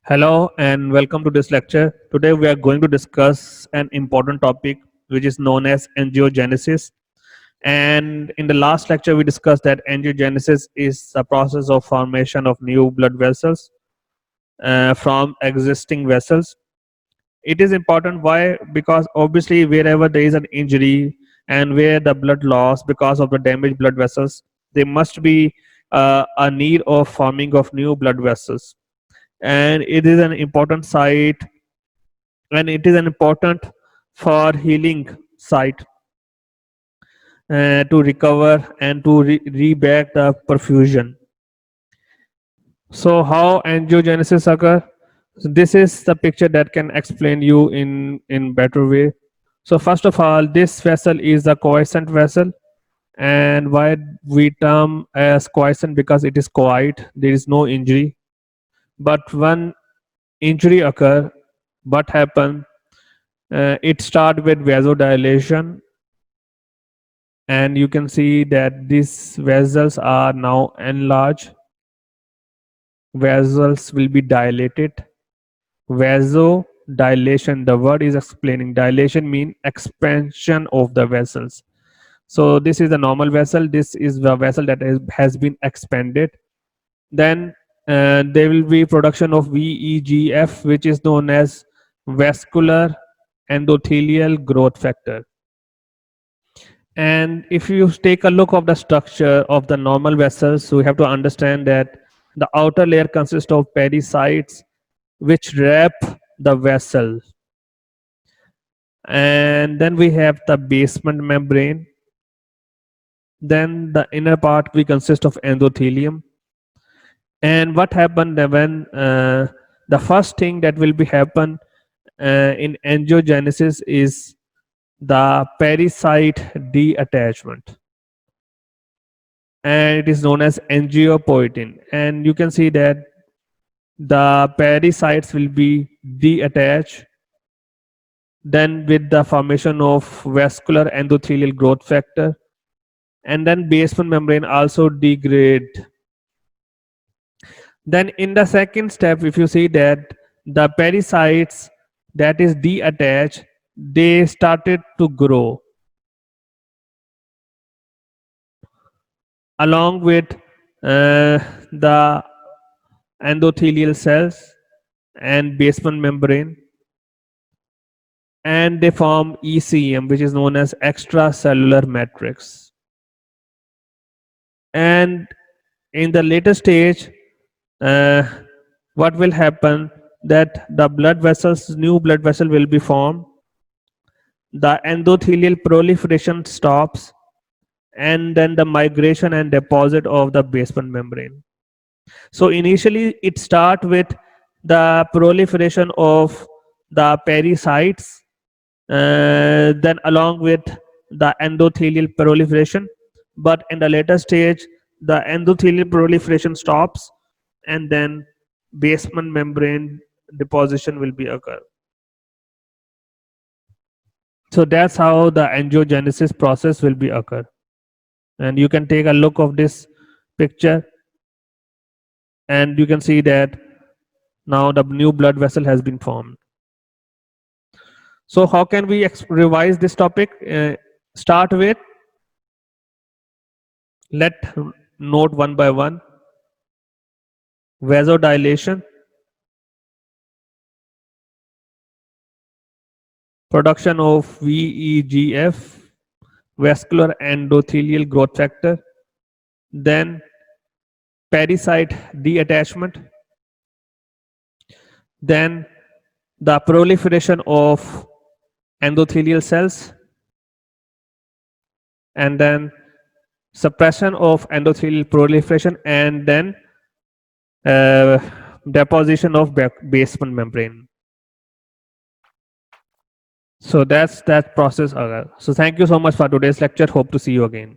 Hello and welcome to this lecture. Today we are going to discuss an important topic which is known as angiogenesis. And in the last lecture we discussed that angiogenesis is the process of formation of new blood vessels from existing vessels. It is important. Why? Because obviously wherever there is an injury and where the blood loss because of the damaged blood vessels, there must be a need of forming of new blood vessels, and it is an important site, and it is an important for healing site to recover and to reback the perfusion. So how angiogenesis occur? So this is the picture that can explain you in better way. So first of all, this vessel is a quiescent vessel. And why we term as quiescent? Because it is quiet, there is no injury. But when injury occur, what happen? It start with vasodilation, and you can see that these vessels are now enlarged. Vessels will be dilated. Vasodilation, the word is explaining. Dilation mean expansion of the vessels. So this is the normal vessel. This is the vessel that has been expanded. Then there will be production of VEGF, which is known as vascular endothelial growth factor. And if you take a look of the structure of the normal vessels, so we have to understand that the outer layer consists of pericytes which wrap the vessel, and then we have the basement membrane. Then the inner part we consist of endothelium. And what happened when the first thing that will be happen in angiogenesis is the pericyte detachment, and it is known as angiopoietin. And you can see that the pericytes will be detached, then with the formation of vascular endothelial growth factor, and then basement membrane also degrade. Then in the second step, if you see that the pericytes that is detached, they started to grow along with the endothelial cells and basement membrane, and they form ECM, which is known as extracellular matrix. And in the later stage, uh, what will happen, that the blood vessels, new blood vessel will be formed, the endothelial proliferation stops, and then the migration and deposit of the basement membrane. So initially it start with the proliferation of the pericytes, then along with the endothelial proliferation, but in the later stage the endothelial proliferation stops, and then basement membrane deposition will be occur. So that's how the angiogenesis process will be occur. And you can take a look of this picture, and you can see that now the new blood vessel has been formed. So how can we revise this topic? Start with, let note one by one. Vasodilation, production of VEGF, vascular endothelial growth factor, then pericyte detachment, then the proliferation of endothelial cells, and then suppression of endothelial proliferation, and then uh, deposition of basement membrane. So that's that process. So thank you so much for today's lecture. Hope to see you again.